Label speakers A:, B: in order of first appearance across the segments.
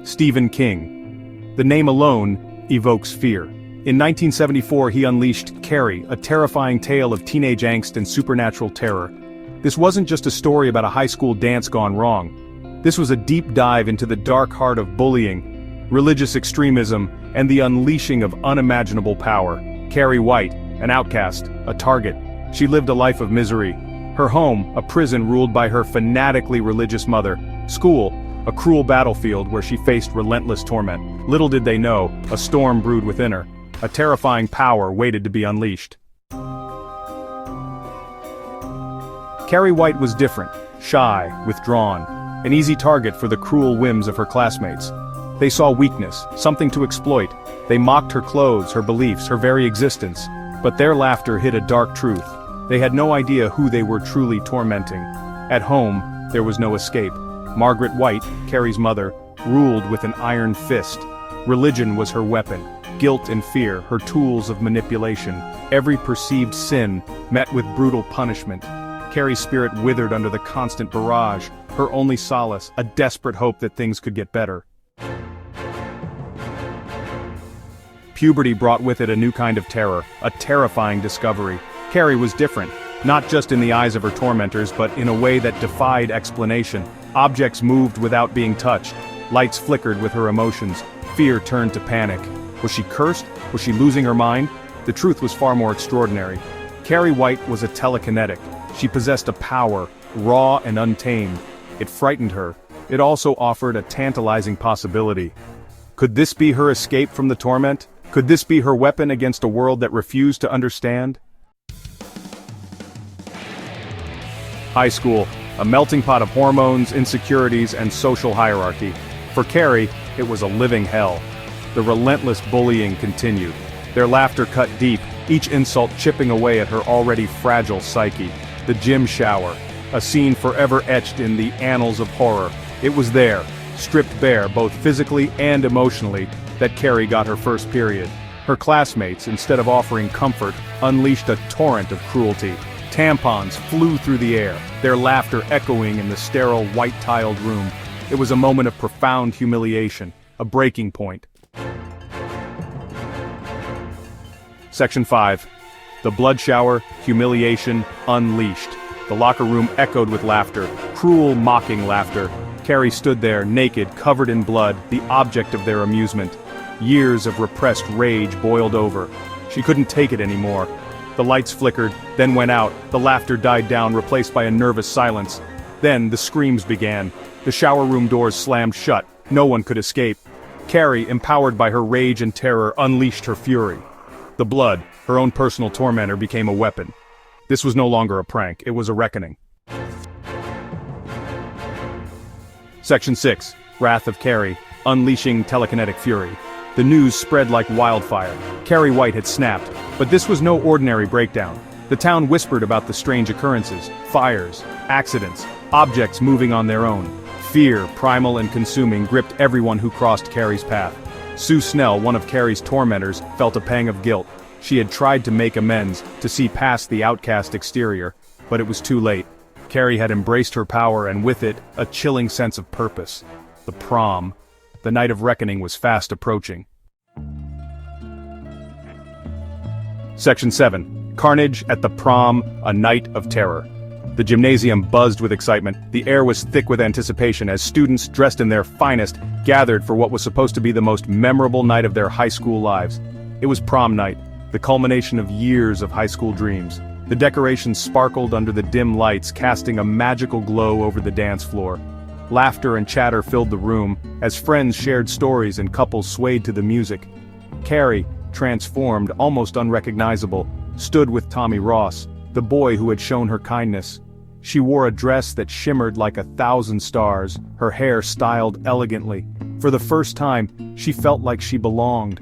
A: Stephen King. The name alone evokes fear. In 1974 he unleashed Carrie, a terrifying tale of teenage angst and supernatural terror. This wasn't just a story about a high school dance gone wrong. This was a deep dive into the dark heart of bullying, religious extremism, and the unleashing of unimaginable power. Carrie White, an outcast, a target. She lived a life of misery. Her home, a prison ruled by her fanatically religious mother. School, a cruel battlefield where she faced relentless torment. Little did they know, a storm brewed within her. A terrifying power waited to be unleashed. Carrie White was different, shy, withdrawn, an easy target for the cruel whims of her classmates. They saw weakness, something to exploit. They mocked her clothes, her beliefs, her very existence. But their laughter hid a dark truth. They had no idea who they were truly tormenting. At home, there was no escape. Margaret White, Carrie's mother, ruled with an iron fist. Religion was her weapon. Guilt and fear, her tools of manipulation. Every perceived sin met with brutal punishment. Carrie's spirit withered under the constant barrage, her only solace, a desperate hope that things could get better. Puberty brought with it a new kind of terror, a terrifying discovery. Carrie was different, not just in the eyes of her tormentors, but in a way that defied explanation. Objects moved without being touched. Lights flickered with her emotions. Fear turned to panic. Was she cursed? Was she losing her mind? The truth was far more extraordinary. Carrie White was a telekinetic. She possessed a power, raw and untamed. It frightened her. It also offered a tantalizing possibility. Could this be her escape from the torment? Could this be her weapon against a world that refused to understand? High school, a melting pot of hormones, insecurities, and social hierarchy. For Carrie, it was a living hell. The relentless bullying continued. Their laughter cut deep, each insult chipping away at her already fragile psyche. The gym shower, a scene forever etched in the annals of horror. It was there, stripped bare both physically and emotionally, that Carrie got her first period. Her classmates, instead of offering comfort, unleashed a torrent of cruelty. Tampons flew through the air, their laughter echoing in the sterile white-tiled room. It was a moment of profound humiliation, a breaking point. Section 5. The blood shower, humiliation, unleashed. The locker room echoed with laughter, cruel, mocking laughter. Carrie stood there, naked, covered in blood, the object of their amusement. Years of repressed rage boiled over. She couldn't take it anymore. The lights flickered, then went out, the laughter died down, replaced by a nervous silence. Then the screams began. The shower room doors slammed shut. No one could escape. Carrie, empowered by her rage and terror, unleashed her fury. The blood, her own personal tormentor, became a weapon. This was no longer a prank, it was a reckoning. Section 6. Wrath of Carrie, unleashing telekinetic fury. The news spread like wildfire. Carrie White had snapped, but this was no ordinary breakdown. The town whispered about the strange occurrences, fires, accidents, objects moving on their own. Fear, primal and consuming, gripped everyone who crossed Carrie's path. Sue Snell, one of Carrie's tormentors, felt a pang of guilt. She had tried to make amends, to see past the outcast exterior, but it was too late. Carrie had embraced her power and with it, a chilling sense of purpose. The prom. The night of reckoning was fast approaching. Section 7. Carnage at the prom, a night of terror. The gymnasium buzzed with excitement. The air was thick with anticipation as students, dressed in their finest, gathered for what was supposed to be the most memorable night of their high school lives. It was prom night, the culmination of years of high school dreams. The decorations sparkled under the dim lights, casting a magical glow over the dance floor. Laughter and chatter filled the room, as friends shared stories and couples swayed to the music. Carrie, transformed, almost unrecognizable, stood with Tommy Ross, the boy who had shown her kindness. She wore a dress that shimmered like 1,000 stars, her hair styled elegantly. For the first time, she felt like she belonged.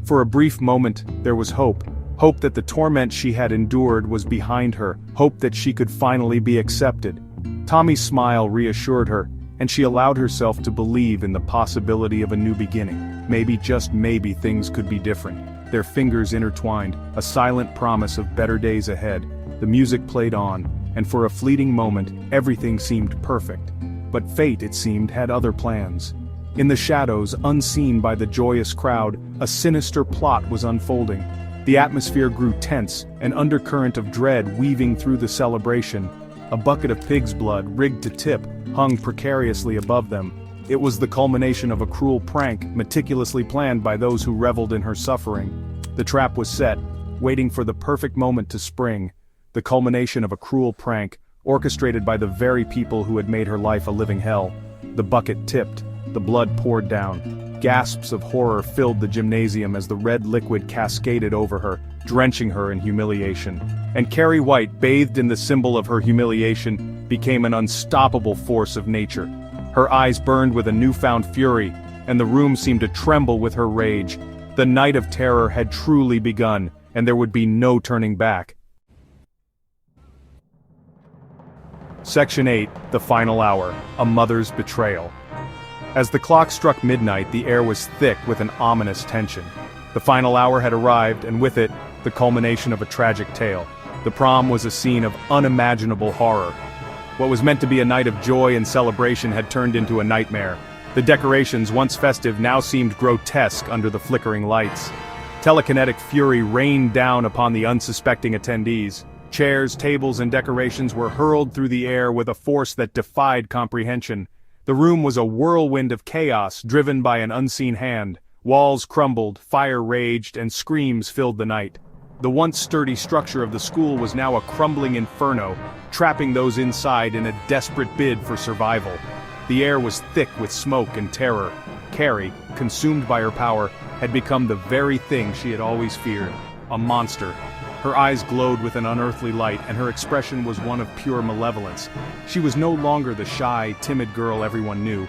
A: For a brief moment, there was hope. Hope that the torment she had endured was behind her, hope that she could finally be accepted. Tommy's smile reassured her, and she allowed herself to believe in the possibility of a new beginning. Maybe, just maybe, things could be different. Their fingers intertwined, a silent promise of better days ahead. The music played on, and for a fleeting moment, everything seemed perfect. But fate, it seemed, had other plans. In the shadows, unseen by the joyous crowd, a sinister plot was unfolding. The atmosphere grew tense, an undercurrent of dread weaving through the celebration. A bucket of pig's blood, rigged to tip, hung precariously above them. It was the culmination of a cruel prank, meticulously planned by those who reveled in her suffering. The trap was set, waiting for the perfect moment to spring. The culmination of a cruel prank, orchestrated by the very people who had made her life a living hell. The bucket tipped, the blood poured down. Gasps of horror filled the gymnasium as the red liquid cascaded over her, drenching her in humiliation. And Carrie White, bathed in the symbol of her humiliation, became an unstoppable force of nature. Her eyes burned with a newfound fury, and the room seemed to tremble with her rage. The night of terror had truly begun, and there would be no turning back. Section 8, The Final Hour, A Mother's Betrayal. As the clock struck midnight, the air was thick with an ominous tension. The final hour had arrived, and with it, the culmination of a tragic tale. The prom was a scene of unimaginable horror. What was meant to be a night of joy and celebration had turned into a nightmare. The decorations, once festive, now seemed grotesque under the flickering lights. Telekinetic fury rained down upon the unsuspecting attendees. Chairs, tables, and decorations were hurled through the air with a force that defied comprehension. The room was a whirlwind of chaos, driven by an unseen hand. Walls crumbled, fire raged, and screams filled the night. The once sturdy structure of the school was now a crumbling inferno, trapping those inside in a desperate bid for survival. The air was thick with smoke and terror. Carrie, consumed by her power, had become the very thing she had always feared, a monster. Her eyes glowed with an unearthly light, and her expression was one of pure malevolence. She was no longer the shy, timid girl everyone knew.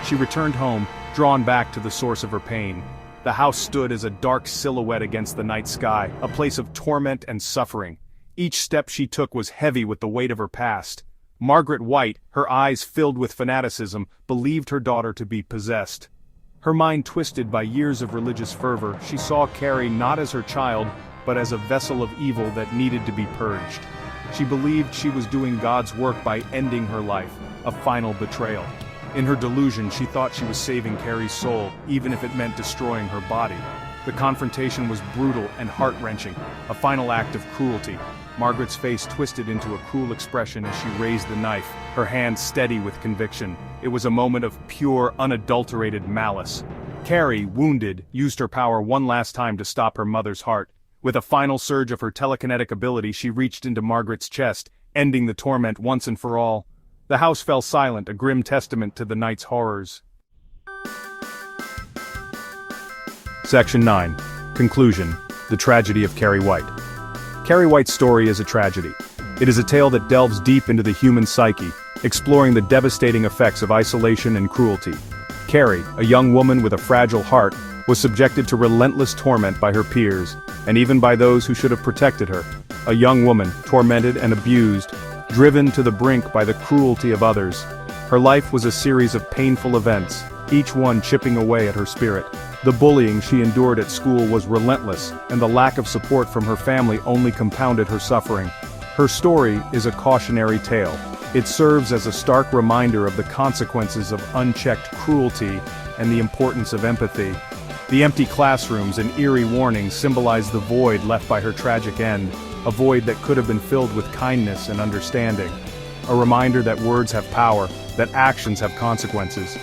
A: She returned home, drawn back to the source of her pain. The house stood as a dark silhouette against the night sky, a place of torment and suffering. Each step she took was heavy with the weight of her past. Margaret White, her eyes filled with fanaticism, believed her daughter to be possessed. Her mind twisted by years of religious fervor, she saw Carrie not as her child, but as a vessel of evil that needed to be purged. She believed she was doing God's work by ending her life, a final betrayal. In her delusion, she thought she was saving Carrie's soul, even if it meant destroying her body. The confrontation was brutal and heart-wrenching, a final act of cruelty. Margaret's face twisted into a cruel expression as she raised the knife, her hand steady with conviction. It was a moment of pure, unadulterated malice. Carrie, wounded, used her power one last time to stop her mother's heart. With a final surge of her telekinetic ability, she reached into Margaret's chest, ending the torment once and for all. The house fell silent, a grim testament to the night's horrors. Section 9. Conclusion. The Tragedy of Carrie White. Carrie White's story is a tragedy. It is a tale that delves deep into the human psyche, exploring the devastating effects of isolation and cruelty. Carrie, a young woman with a fragile heart, was subjected to relentless torment by her peers, and even by those who should have protected her. A young woman, tormented and abused, driven to the brink by the cruelty of others. Her life was a series of painful events, each one chipping away at her spirit. The bullying she endured at school was relentless, and the lack of support from her family only compounded her suffering. Her story is a cautionary tale. It serves as a stark reminder of the consequences of unchecked cruelty and the importance of empathy. The empty classrooms and eerie warnings symbolize the void left by her tragic end, a void that could have been filled with kindness and understanding. A reminder that words have power, that actions have consequences.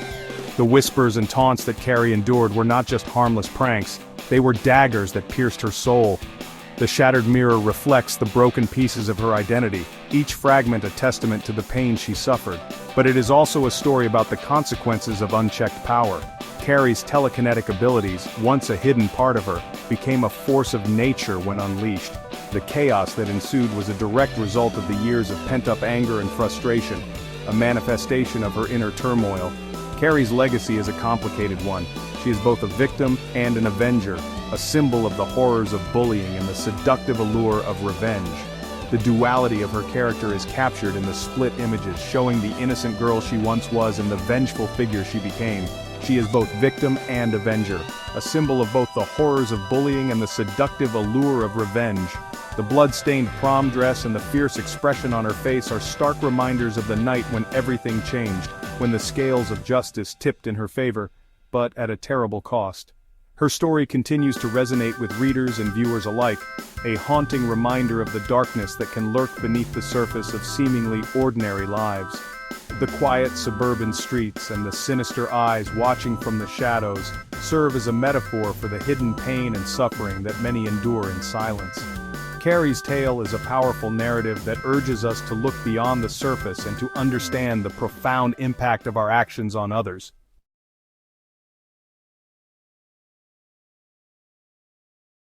A: The whispers and taunts that Carrie endured were not just harmless pranks, they were daggers that pierced her soul. The shattered mirror reflects the broken pieces of her identity, each fragment a testament to the pain she suffered. But it is also a story about the consequences of unchecked power. Carrie's telekinetic abilities, once a hidden part of her, became a force of nature when unleashed. The chaos that ensued was a direct result of the years of pent-up anger and frustration, a manifestation of her inner turmoil. Carrie's legacy is a complicated one. She is both a victim and an avenger, a symbol of the horrors of bullying and the seductive allure of revenge. The duality of her character is captured in the split images, showing the innocent girl she once was and the vengeful figure she became. She is both victim and avenger, a symbol of both the horrors of bullying and the seductive allure of revenge. The blood-stained prom dress and the fierce expression on her face are stark reminders of the night when everything changed, when the scales of justice tipped in her favor. but at a terrible cost. Her story continues to resonate with readers and viewers alike, a haunting reminder of the darkness that can lurk beneath the surface of seemingly ordinary lives. The quiet suburban streets and the sinister eyes watching from the shadows serve as a metaphor for the hidden pain and suffering that many endure in silence. Carrie's tale is a powerful narrative that urges us to look beyond the surface and to understand the profound impact of our actions on others.